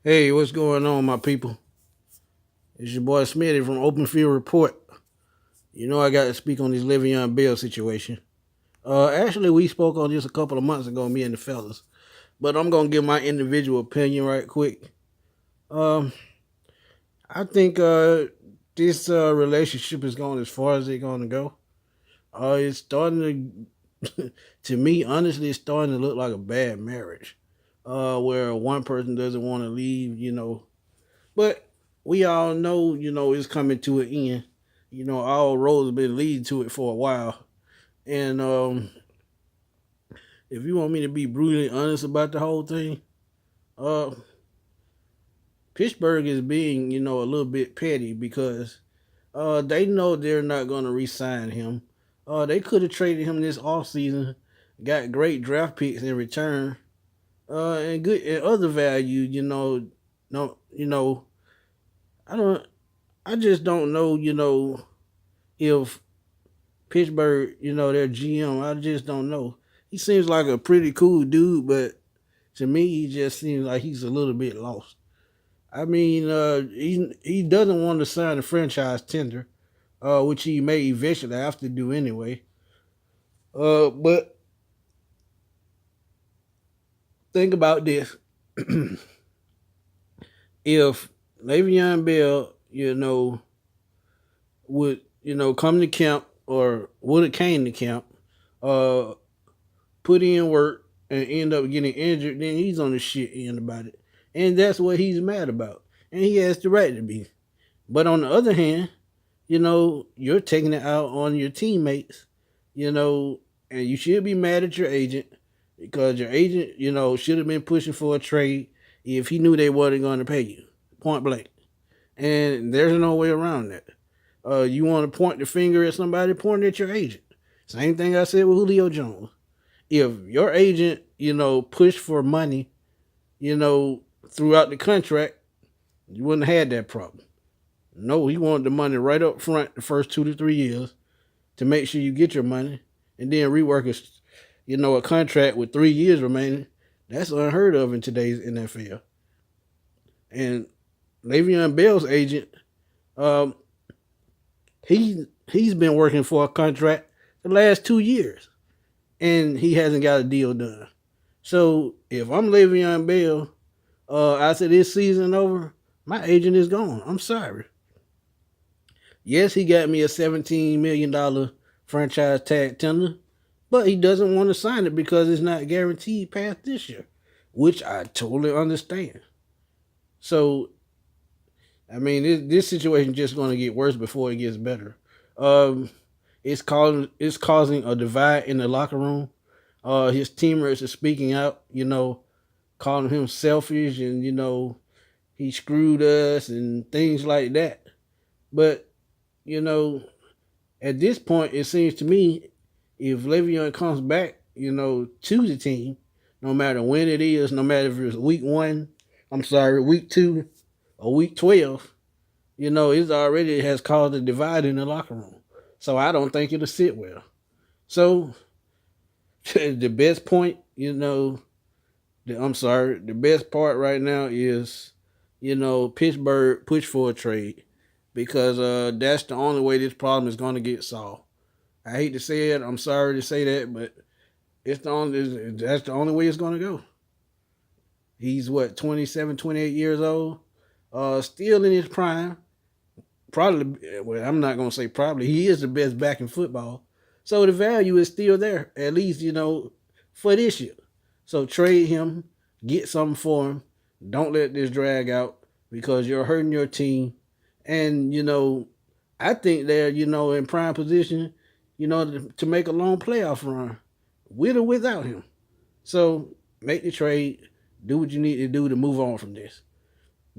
Hey, what's going on, my people? It's your boy Smitty from Open Field Report. You know I got to speak on this Le'Veon Bell situation. Actually, we spoke on this a couple of months ago, me and the fellas. But I'm gonna give my individual opinion right quick. Um, I think this relationship is going as far as it's gonna go. It's starting to, to me, honestly, it's starting to look like a bad marriage. Where one person doesn't want to leave, but we all know, it's coming to an end. All roads have been leading to it for a while. And if you want me to be brutally honest about the whole thing, uh, Pittsburgh is being, a little bit petty because they know they're not going to re-sign him. They could have traded him this offseason, got great draft picks in return, and good and other value. No, I don't. I just don't know. If Pittsburgh, their GM, I just don't know. He seems like a pretty cool dude, but to me, he just seems like he's a little bit lost. I mean, he doesn't want to sign a franchise tender, which he may eventually have to do anyway. But think about this: if Le'Veon Bell, would come to camp or would have came to camp, uh, put in work and end up getting injured, then he's on the shit end about it. And that's what he's mad about. And he has the right to be. But on the other hand, you're taking it out on your teammates, and you should be mad at your agent because your agent, should have been pushing for a trade if he knew they wasn't going to pay you, point blank. And there's no way around that. You want to point the finger at somebody, point at your agent. Same thing I said with Julio Jones. If your agent, pushed for money, throughout the contract, you wouldn't have had that problem. No, he wanted the money right up front the first 2 to 3 years to make sure you get your money, and then rework a contract with 3 years remaining. That's unheard of in today's NFL. And Le'Veon Bell's agent, um, he's been working for a contract the last 2 years, and he hasn't got a deal done. So if I'm Le'Veon Bell, after this season over, my agent is gone. I'm sorry. Yes, he got me a $17 million franchise tag tender, but he doesn't want to sign it because it's not guaranteed past this year, which I totally understand. So, I mean, this situation just going to get worse before it gets better. Um, it's causing a divide in the locker room. His teammates are speaking out, calling him selfish and he screwed us and things like that. But you know, at this point, it seems to me if Le'Veon comes back, to the team, no matter when it is, no matter if it's week one, I'm sorry, week two or week 12, it's already has caused a divide in the locker room. So I don't think it'll sit well. So the best point, I'm sorry, the best part right now is, Pittsburgh push for a trade because that's the only way this problem is going to get solved. I hate to say it, I'm sorry to say that, but that's the only way it's going to go. He's what, 27, 28 years old, still in his prime. Probably, well, I'm not going to say probably. He is the best back in football, so the value is still there. At least for this year. So trade him, get something for him. Don't let this drag out because you're hurting your team. And, I think they're, in prime position, to make a long playoff run with or without him. So make the trade, do what you need to do to move on from this.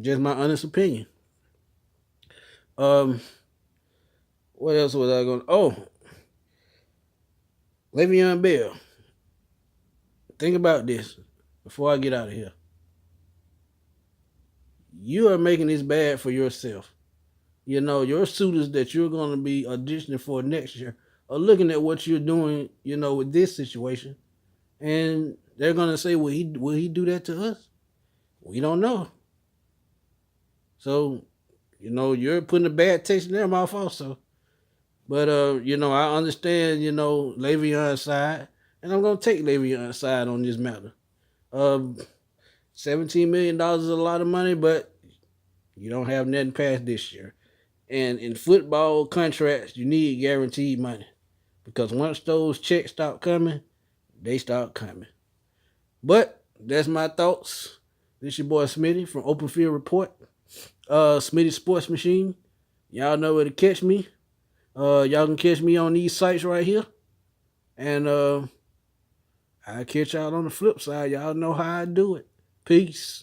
Just my honest opinion. Um, what else was I going to? Oh, Le'Veon Bell. Think about this before I get out of here. You are making this bad for yourself. Your suitors that you're going to be auditioning for next year are looking at what you're doing, with this situation, and they're going to say, will he do that to us? We don't know. So, you're putting a bad taste in their mouth also. But I understand, Le'Veon's side, and I'm gonna take Le'Veon's side on this matter. Um, $17 million is a lot of money, but you don't have nothing past this year. And in football contracts, you need guaranteed money because once those checks stop coming, they start coming. But that's my thoughts. This your boy Smitty from Open Field Report. Smitty Sports Machine. Y'all know where to catch me. Y'all can catch me on these sites right here. And I'll catch y'all on the flip side. Y'all know how I do it. Peace.